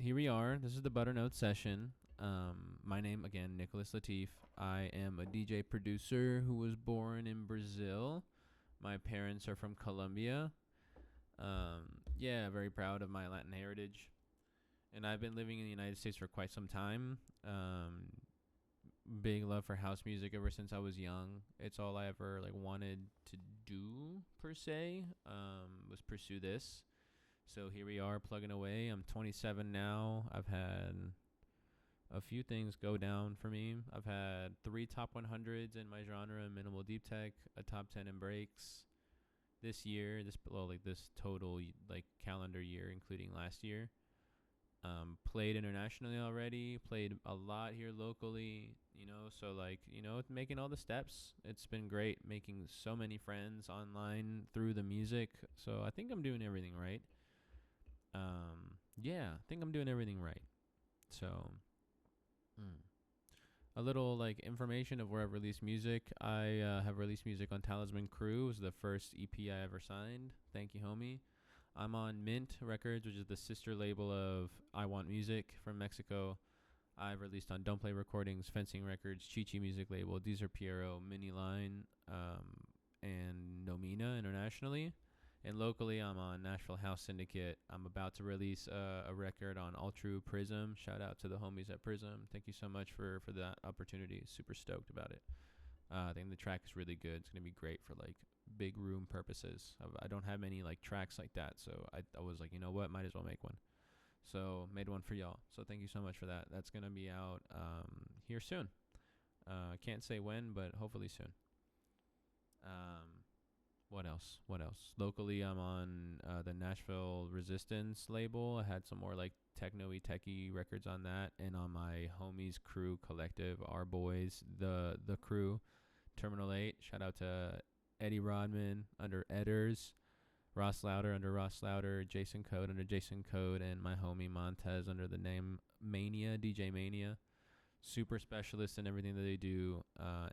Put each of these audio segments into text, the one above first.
here we are. This is the Butternote session. My name, again, Nicholas Latiff. I am a DJ producer who was born in Brazil. My parents are from Colombia. Very proud of my Latin heritage. And I've been living in the United States for quite some time. Big love for house music ever since I was young. It's all I ever wanted to do, per se, was pursue this. So here we are plugging away. I'm 27 now. I've had a few things go down for me. I've had 3 top 100s in my genre in minimal deep tech, a top 10 in breaks this year, this total calendar year, including last year. Played internationally already, played a lot here locally, making all the steps. It's been great making so many friends online through the music. So I think I'm doing everything right. I think I'm doing everything right. So, a little information of where I've released music. I have released music on Talisman Crew. It was the first EP I ever signed. Thank you, homie. I'm on Mint Records, which is the sister label of I Want Music from Mexico. I've released on Don't Play Recordings, Fencing Records, Chi-Chi Music Label, Deezer Mini Line, and Nomina internationally. And locally, I'm on Nashville House Syndicate. I'm about to release a record on Altru Prism. Shout out to the homies at Prism. Thank you so much for that opportunity. Super stoked about it. I think the track is really good. It's going to be great for big room purposes. I don't have many tracks like that. So I was like, you know what? Might as well make one. So made one for y'all. So thank you so much for that. That's going to be out here soon. Can't say when, but hopefully soon. What else? Locally, I'm on the Nashville Resistance label. I had some more techno-y, techie records on that. And on my homies crew collective, our boys, the crew, Terminal 8. Shout out to Eddie Rodman under Edders, Ross Louder under Ross Louder, Jason Code under Jason Code, and my homie Montez under the name Mania, DJ Mania. Super specialist in everything that they do,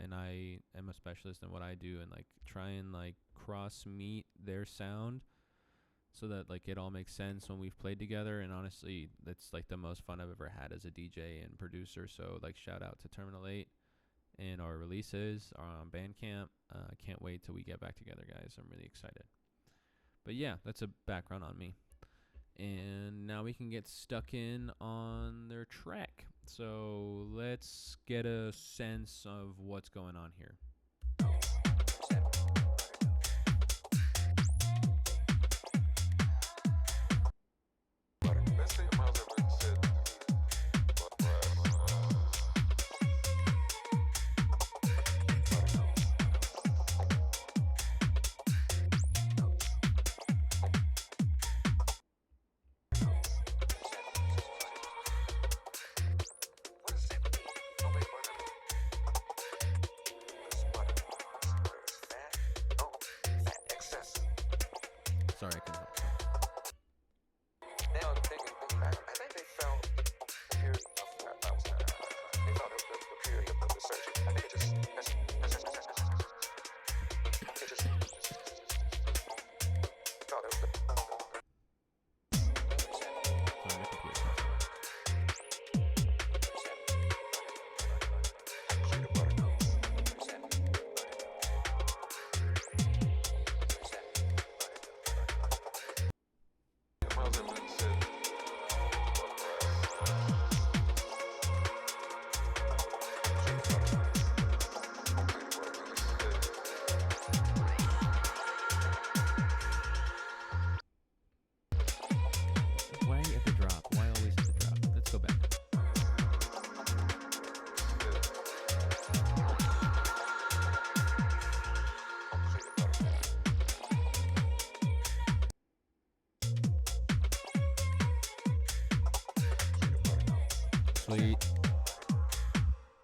and I am a specialist in what I do, and try and cross meet their sound so that it all makes sense when we've played together. And honestly, that's the most fun I've ever had as a DJ and producer. So shout out to Terminal 8, and our releases are on Bandcamp. I can't wait till we get back together, guys. I'm really excited. But yeah, that's a background on me. And now we can get stuck in on their track. So let's get a sense of what's going on here. Sorry, I couldn't help. I think they found a period of they thought it was a period of research. I think it just thought it was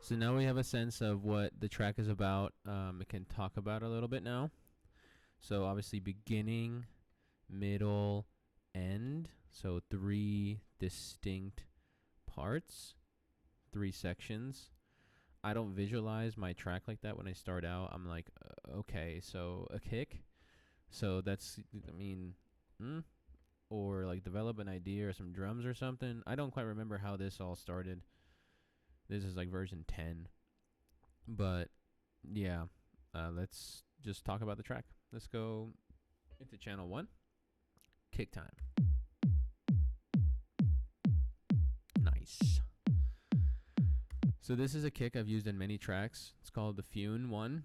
So now we have a sense of what the track is about. We can talk about it a little bit now. So obviously beginning, middle, end. So 3 distinct parts, 3 sections. I don't visualize my track like that when I start out. I'm like, okay, so a kick. So that's, or like develop an idea or some drums or something. I don't quite remember how this all started. This is like version 10. But yeah, let's just talk about the track. Let's go into channel 1. Kick time. Nice. So this is a kick I've used in many tracks. It's called the Fune 1.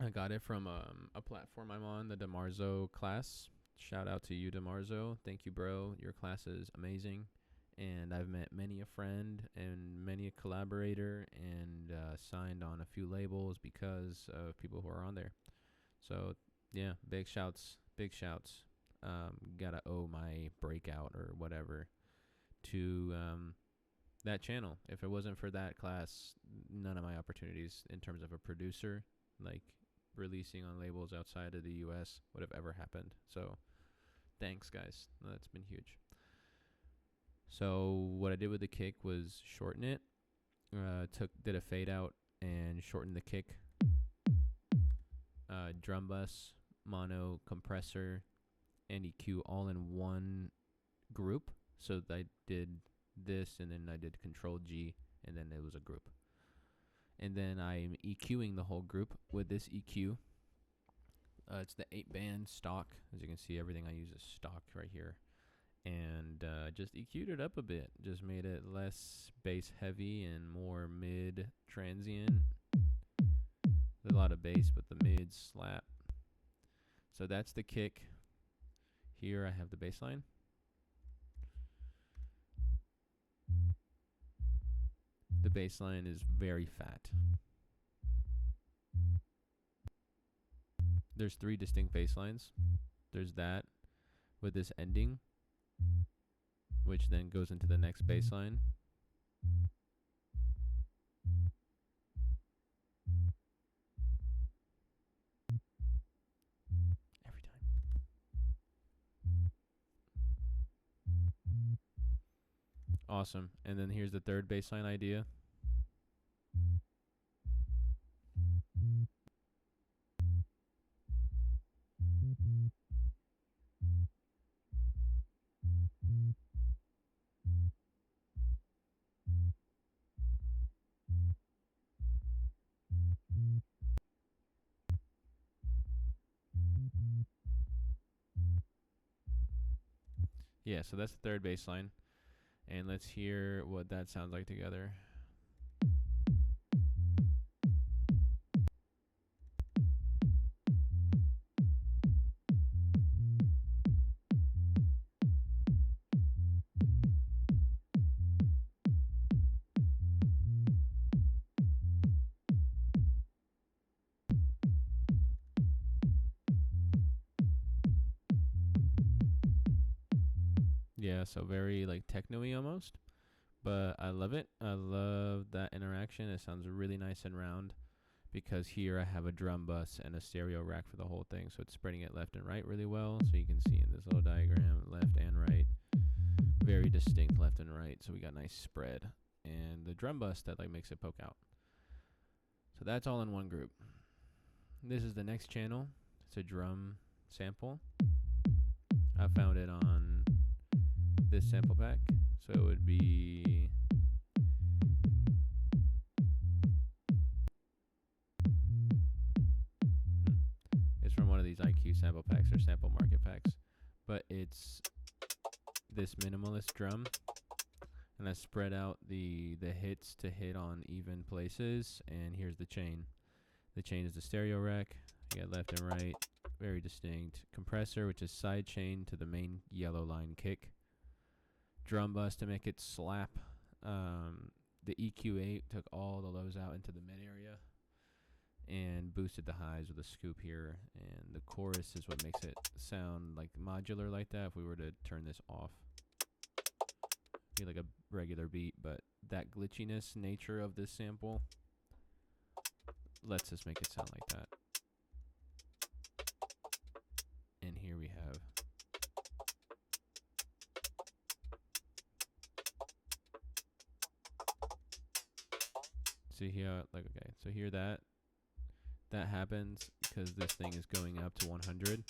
I got it from a platform I'm on, the DeMarzo class. Shout out to you, DeMarzo. Thank you, bro. Your class is amazing. And I've met many a friend and many a collaborator and signed on a few labels because of people who are on there. So, yeah, big shouts. Gotta owe my breakout or whatever to that channel. If it wasn't for that class, none of my opportunities in terms of a producer, like releasing on labels outside of the US, would have ever happened. So, thanks, guys. That's been huge. So what I did with the kick was shorten it. Did a fade out and shortened the kick. Drum bus, mono, compressor, and EQ all in one group. So I did this, and then I did Control G, and then it was a group. And then I'm EQing the whole group with this EQ. It's the 8-band stock. As you can see, everything I use is stock right here. And just EQ'd it up a bit. Just made it less bass heavy and more mid transient. There's a lot of bass, but the mids slap. So that's the kick. Here I have the bass line. The bass line is very fat. There's 3 distinct bass lines. There's that with this ending, which then goes into the next bass line. Every time. Awesome. And then here's the third bass line idea. Yeah, so that's the third bass line. And let's hear what that sounds like together. Yeah, so very like techno-y almost, but I love it. I love that interaction. It sounds really nice and round because here I have a drum bus and a stereo rack for the whole thing, so it's spreading it left and right really well. So you can see in this little diagram, left and right, very distinct left and right. So we got nice spread, and the drum bus that like makes it poke out. So that's all in one group. This is the next channel. It's a drum sample. I found it on this sample pack, so it would be it's from one of these IQ sample packs or sample market packs, but it's this minimalist drum, and I spread out the hits to hit on even places. And here's the chain. The chain is the stereo rack. You got left and right, very distinct. Compressor, which is side chain to the main yellow line kick. Drum bus to make it slap. The EQ8 took all the lows out into the mid area and boosted the highs with a scoop here. And the chorus is what makes it sound like modular like that. If we were to turn this off, be like a regular beat, but that glitchiness nature of this sample lets us make it sound like that. And here we have see here, like, okay, so here that happens because this thing is going up to 100.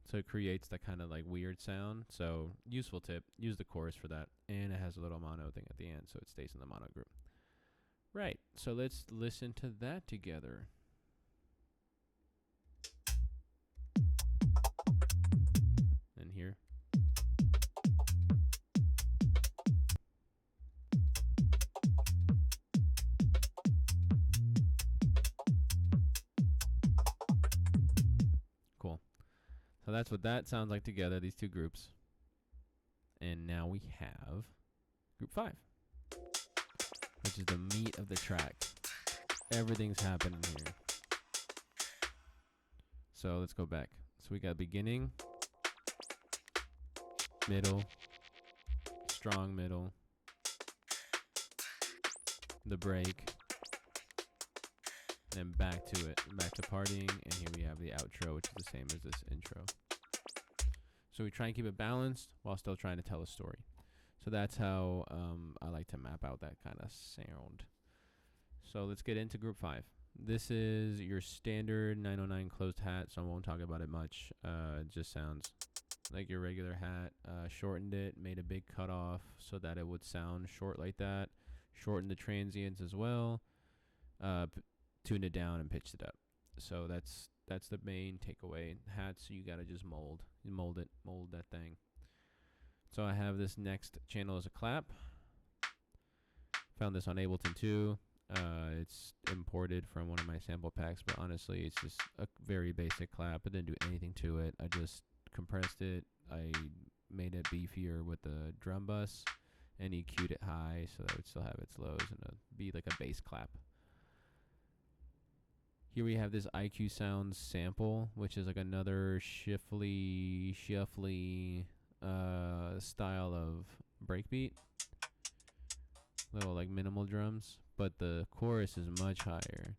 So it creates that kind of like weird sound. So useful tip, use the chorus for that. And it has a little mono thing at the end, so it stays in the mono group. Right, so let's listen to that together. And here. Cool. So that's what that sounds like together, these two groups. And now we have group 5, which is the meat of the track. Everything's happening here. So let's go back. So we got beginning, middle, strong middle, the break, then back to it, back to partying, and here we have the outro, which is the same as this intro. So we try and keep it balanced while still trying to tell a story. So that's how I like to map out that kind of sound. So let's get into group 5. This is your standard 909 closed hat, so I won't talk about it much. It just sounds like your regular hat. Shortened it, made a big cutoff so that it would sound short like that. Shortened the transients as well. Tuned it down and pitched it up. So that's the main takeaway. Hats, you gotta just mold that thing. So I have this next channel as a clap. Found this on Ableton too. It's imported from one of my sample packs, but honestly, it's just a very basic clap. I didn't do anything to it. I just compressed it. I made it beefier with the drum bus and EQ'd it high so that it would still have its lows and be like a bass clap. Here we have this IQ Sounds sample, which is like another shuffly style of breakbeat. Little like minimal drums, but the chorus is much higher.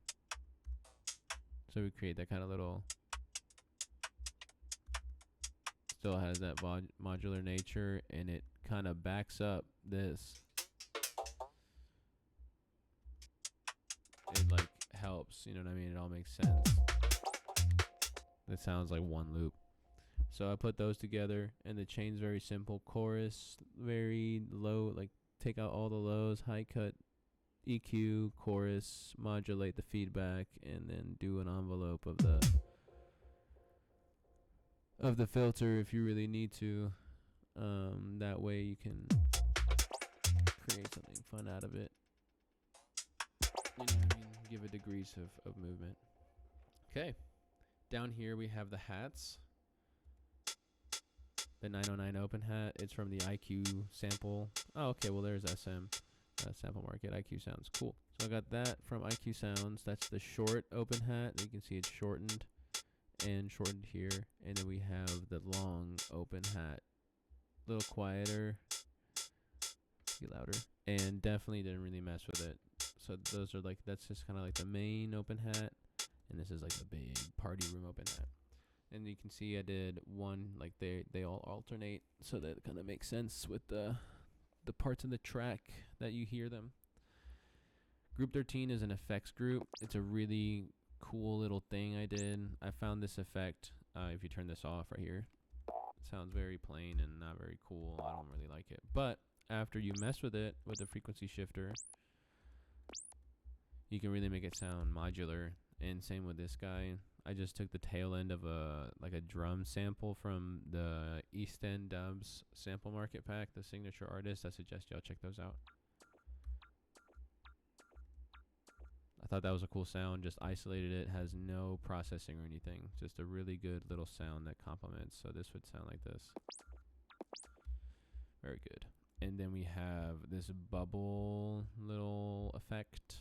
So we create that kind of little, still has that modular nature, and it kind of backs up this. It like helps, you know what I mean? It all makes sense. It sounds like one loop. So I put those together, and the chain's very simple. Chorus, very low, like take out all the lows, high cut, EQ, chorus, modulate the feedback, and then do an envelope of the filter if you really need to. That way you can create something fun out of it. You know what I mean? Give it degrees of movement. Okay. Down here we have the hats. The 909 open hat. It's from the IQ sample. Oh, okay. Well, there's SM. Sample market. IQ Sounds. Cool. So I got that from IQ Sounds. That's the short open hat. You can see it's shortened and shortened here. And then we have the long open hat. A little quieter. Be louder. And definitely didn't really mess with it. So those are like, that's just kind of like the main open hat. And this is like the big party room open hat. And you can see I did one, like they all alternate, so that it kind of makes sense with the parts in the track that you hear them. Group 13 is an effects group. It's a really cool little thing I did. I found this effect, if you turn this off right here, it sounds very plain and not very cool. I don't really like it. But after you mess with it with the frequency shifter, you can really make it sound modular. And same with this guy. I just took the tail end of a drum sample from the East End Dubs sample market pack, the signature artist. I suggest y'all check those out. I thought that was a cool sound. Just isolated it. Has no processing or anything. Just a really good little sound that complements. So this would sound like this. Very good. And then we have this bubble little effect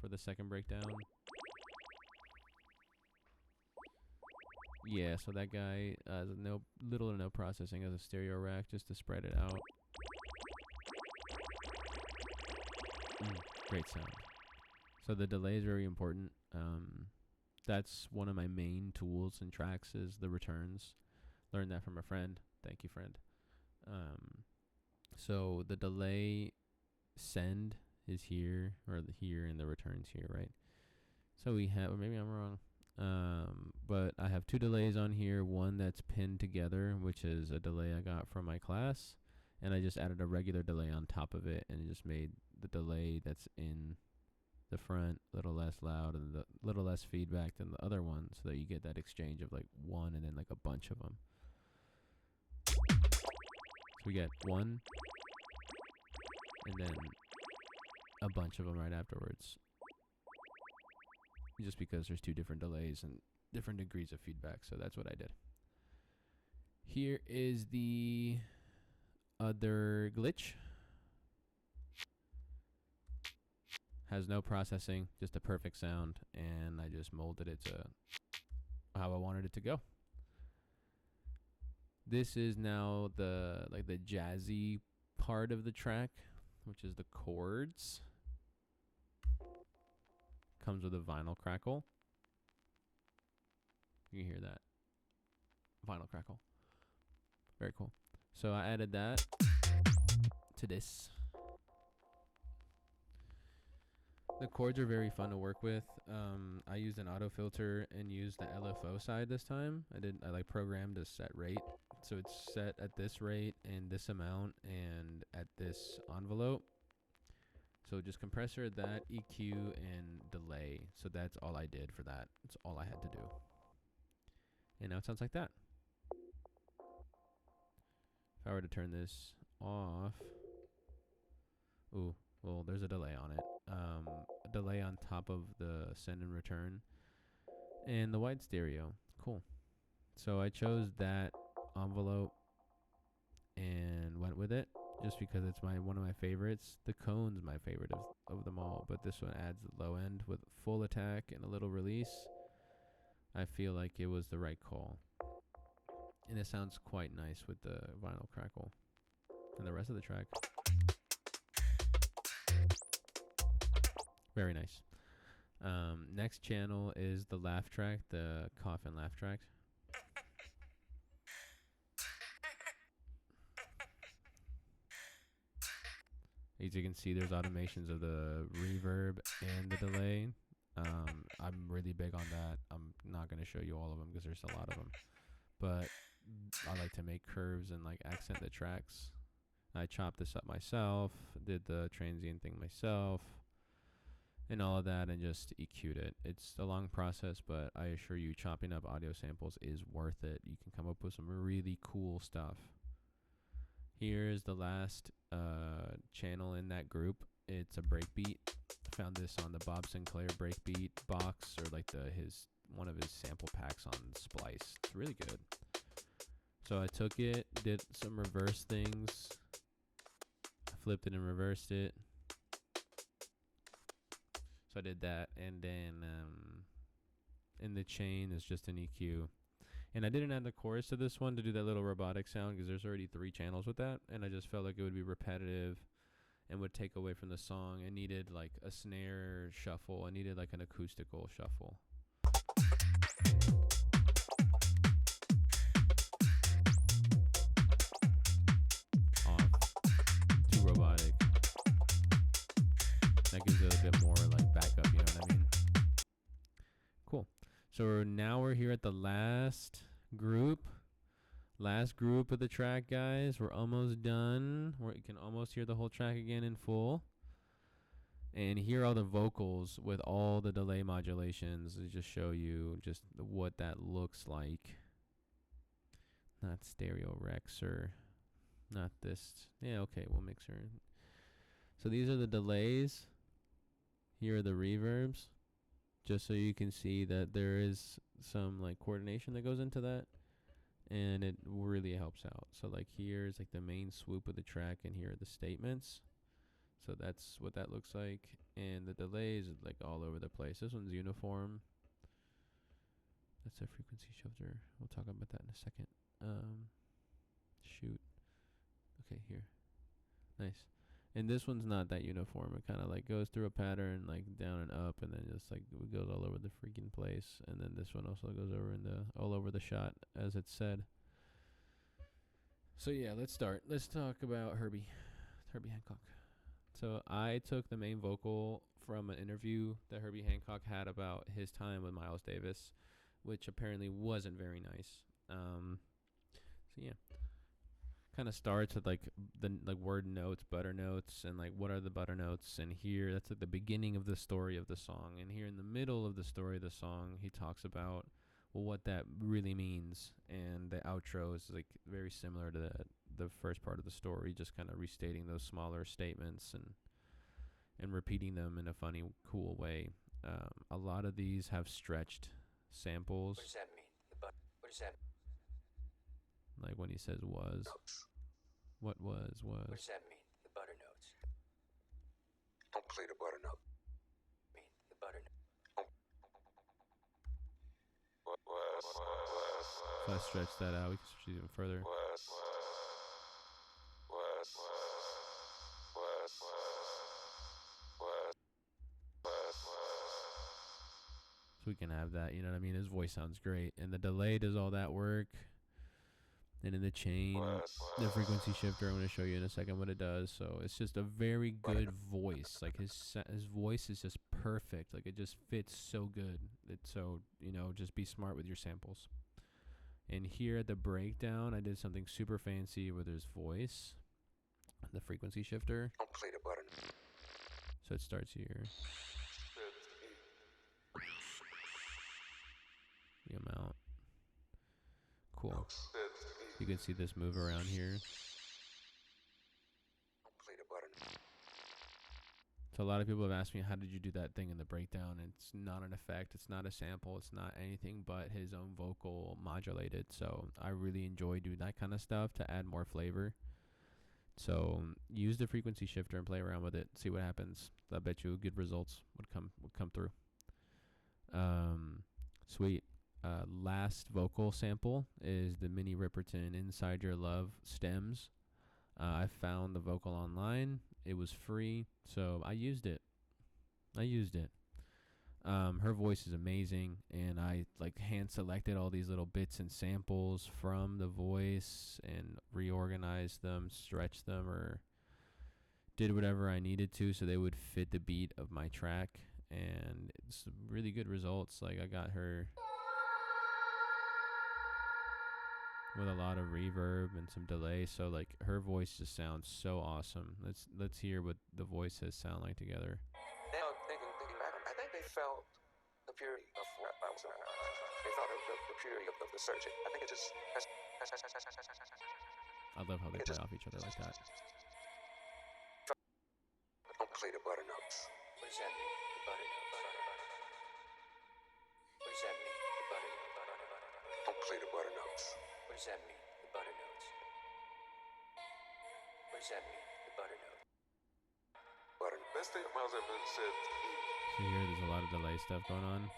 for the second breakdown. Yeah, so that guy has little or no processing as a stereo rack just to spread it out. Great sound. So the delay is very important. That's one of my main tools in tracks is the returns. Learned that from a friend. Thank you, friend. So the delay send is here, or here, and the returns here, right? So we have, or maybe I'm wrong. But I have two delays on here. One that's pinned together, which is a delay I got from my class, and I just added a regular delay on top of it, and it just made the delay that's in the front a little less loud and a little less feedback than the other one, so that you get that exchange of like one and then like a bunch of them. So we get one and then a bunch of them right afterwards, just because there's two different delays and different degrees of feedback. So that's what I did. Here is the other glitch. Has no processing, just a perfect sound, and I just molded it to how I wanted it to go. This is now the jazzy part of the track, which is the chords. Comes with a vinyl crackle. You can hear that vinyl crackle. Very cool. So I added that to this. The chords are very fun to work with. I used an auto filter and used the LFO side this time. I like programmed a set rate, so it's set at this rate and this amount and at this envelope. So just compressor, that, EQ, and delay. So that's all I did for that. That's all I had to do. And now it sounds like that. If I were to turn this off, ooh, well, there's a delay on it. A delay on top of the send and return, and the wide stereo. Cool. So I chose that envelope and went with it, just because it's one of my favorites. The cone's my favorite of them all, but this one adds the low end with full attack and a little release. I feel like it was the right call. And it sounds quite nice with the vinyl crackle. And the rest of the track, very nice. Next channel is the laugh track, the cough and laugh track. As you can see, there's automations of the reverb and the delay. I'm really big on that. I'm not going to show you all of them because there's a lot of them. But I like to make curves and like accent the tracks. I chopped this up myself, did the transient thing myself, and all of that, and just EQ'd it. It's a long process, but I assure you, chopping up audio samples is worth it. You can come up with some really cool stuff. Here's the last channel in that group. It's a breakbeat. Found this on the Bob Sinclair breakbeat box, or like one of his sample packs on Splice. It's really good. So I took it, did some reverse things, flipped it and reversed it. So I did that, and then in the chain is just an EQ. And I didn't add the chorus to this one to do that little robotic sound because there's already 3 channels with that, and I just felt like it would be repetitive and would take away from the song. I needed like a snare shuffle. I needed like an acoustical shuffle. Off. Too robotic. That gives it a bit more like backup, you know what I mean? Cool. So now we're here at the last group of the track, guys. We're almost done. You can almost hear the whole track again in full. And here are the vocals with all the delay modulations to just show you just what that looks like. Not stereo Rex or not this. Yeah, okay, we'll mix her. So these are the delays. Here are the reverbs. Just so you can see that there is some like coordination that goes into that, and it really helps out. So like here's like the main swoop of the track, and here are the statements. So that's what that looks like, and the delays like all over the place. This one's uniform. That's a frequency shifter. We'll talk about that in a second. Shoot. Okay, here. Nice. And this one's not that uniform. It kind of like goes through a pattern, like down and up, and then just like it goes all over the freaking place. And then this one also goes over all over the shot, as it's said. So yeah, let's start. Let's talk about Herbie Hancock. So I took the main vocal from an interview that Herbie Hancock had about his time with Miles Davis. which apparently wasn't very nice. So yeah, kind of starts with like the like word notes, butter notes, and like what are the butter notes. And here, that's like the beginning of the story of the song. And here in the middle of the story of the song, he talks about what that really means. And the outro is like very similar to the first part of the story, just kind of restating those smaller statements and repeating them in a funny, cool way. A lot of these have stretched samples. What does that mean? What does that mean? Like when he says was. What was? What does that mean? The butter notes. Don't play the butter note. Mean the butter note. So I stretch that out. We can stretch it even further. So we can have that, you know what I mean? His voice sounds great. And the delay does all that work. And in the chain, the frequency shifter, I'm going to show you in a second what it does. So it's just a very good voice. Like his voice is just perfect. Like it just fits so good. It's so, you know, just be smart with your samples. And here at the breakdown, I did something super fancy with his voice. The frequency shifter. Don't play the butter note. So it starts here. The amount. Cool. You can see this move around here. Don't play the butter note. So a lot of people have asked me, how did you do that thing in the breakdown? And it's not an effect. It's not a sample. It's not anything but his own vocal modulated. So I really enjoy doing that kind of stuff to add more flavor. So use the frequency shifter and play around with it. See what happens. I bet you good results would come through. Sweet. Last vocal sample is the Minnie Riperton Inside Your Love Stems. I found the vocal online. It was free, so I used it. Her voice is amazing, and I like hand selected all these little bits and samples from the voice and reorganized them, stretched them, or did whatever I needed to so they would fit the beat of my track. And it's really good results. Like I got her with a lot of reverb and some delay, so like her voice just sounds so awesome. Let's hear what the voices sound like together. Now thinking back, I think they felt the purity of what I was. They felt the purity of the searching. I think it just. I love how they play off each other like that. Don't play the butter notes. What does that mean? The butter notes. What does that mean? The butter notes. Don't play the butter notes. What does that mean? The butter notes. What does that mean? The butter notes. Butter. Best thing Miles ever said. So here there's a lot of delay stuff going on.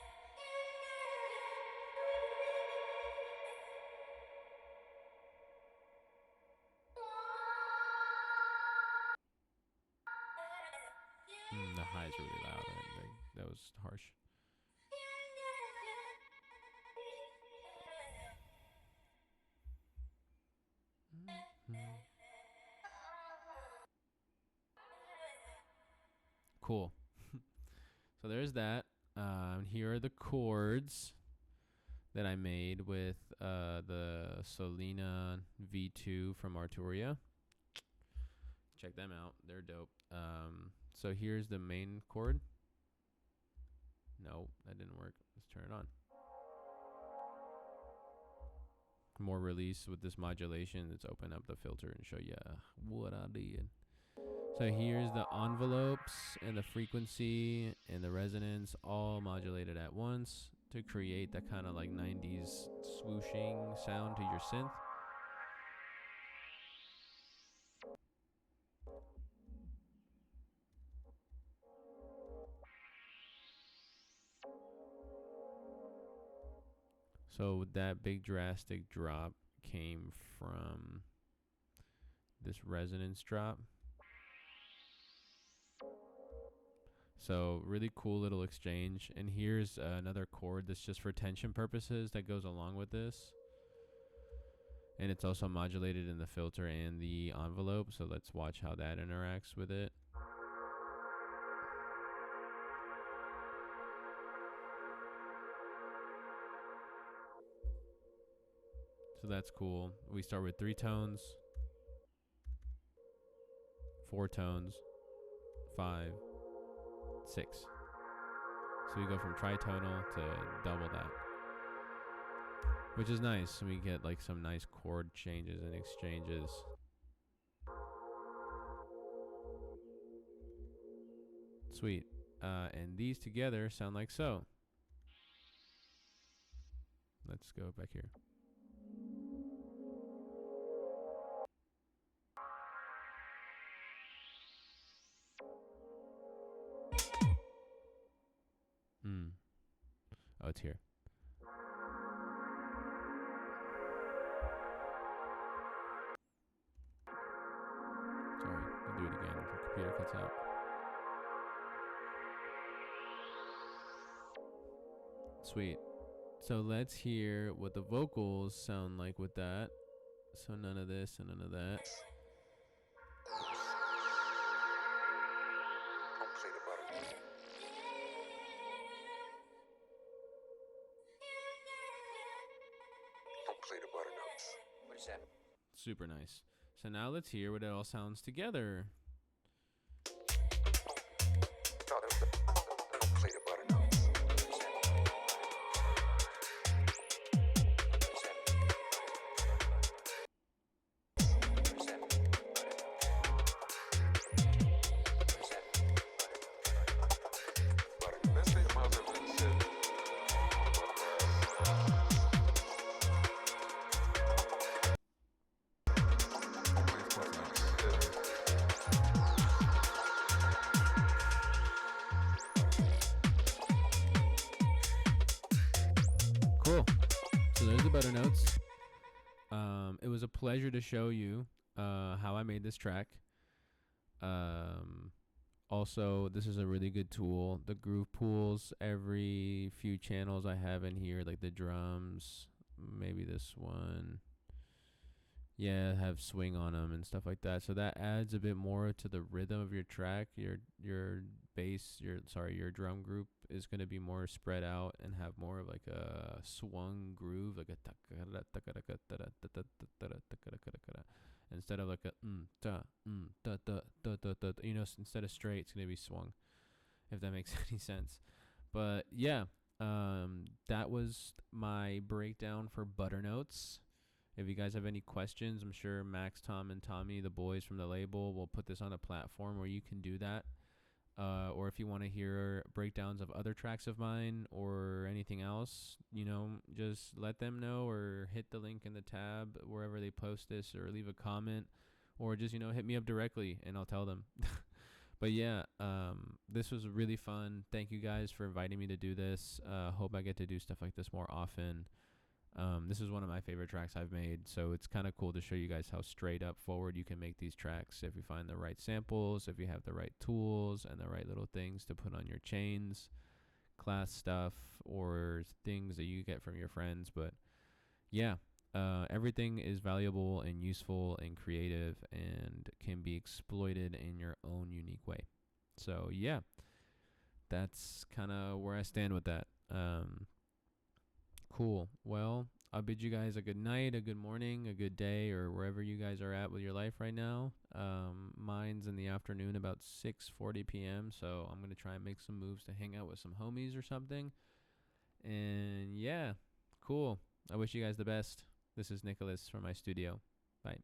The high is really loud. That was harsh. Cool. So there's that. Here are the chords that I made with the Solina V2 from Arturia. Check them out. They're dope. So here's the main chord. No, that didn't work. Let's turn it on. More release with this modulation. Let's open up the filter and show you what I did. So here's the envelopes and the frequency and the resonance all modulated at once to create that kind of like 90s swooshing sound to your synth. So that big drastic drop came from this resonance drop. So really cool little exchange. And here's another chord that's just for tension purposes that goes along with this. And it's also modulated in the filter and the envelope. So let's watch how that interacts with it. So that's cool. We start with 3 tones, 4 tones, 5, 6. So we go from tritonal to double that, which is nice. We get like some nice chord changes and exchanges. Sweet. And these together sound like so. Let's go back here. Oh, it's here. Sorry, I'll do it again. The computer cuts out. Sweet. So let's hear what the vocals sound like with that. So none of this and none of that. Don't play the butter notes. Don't play the butter notes. What is that? Super nice. So now let's hear what it all sounds together. Don't play the butter notes. Cool. So there's the butter notes. It was a pleasure to show you how I made this track. Also, this is a really good tool. The groove pools, every few channels I have in here, like the drums, maybe this one. Yeah, have swing on them and stuff like that. So that adds a bit more to the rhythm of your track. Your bass, your drum group is going to be more spread out and have more of like a swung groove, like a instead of like a you know, instead of straight, it's going to be swung, if that makes any sense. But yeah, that was my breakdown for Butter Notes. If you guys have any questions, I'm sure Max, Tom, and Tommy, the boys from the label, will put this on a platform where you can do that. Or if you want to hear breakdowns of other tracks of mine or anything else, you know, just let them know or hit the link in the tab wherever they post this, or leave a comment, or just, you know, hit me up directly and I'll tell them. But yeah, this was really fun. Thank you guys for inviting me to do this. Hope I get to do stuff like this more often. This is one of my favorite tracks I've made, so it's kind of cool to show you guys how straight up forward you can make these tracks if you find the right samples, if you have the right tools and the right little things to put on your chains, class stuff, or things that you get from your friends. But yeah, everything is valuable and useful and creative and can be exploited in your own unique way. So yeah, that's kind of where I stand with that. Cool. Well, I'll bid you guys a good night, a good morning, a good day, or wherever you guys are at with your life right now. Mine's in the afternoon, about 6:40 p.m., so I'm going to try and make some moves to hang out with some homies or something. And yeah, cool. I wish you guys the best. This is Nicholas from my studio. Bye.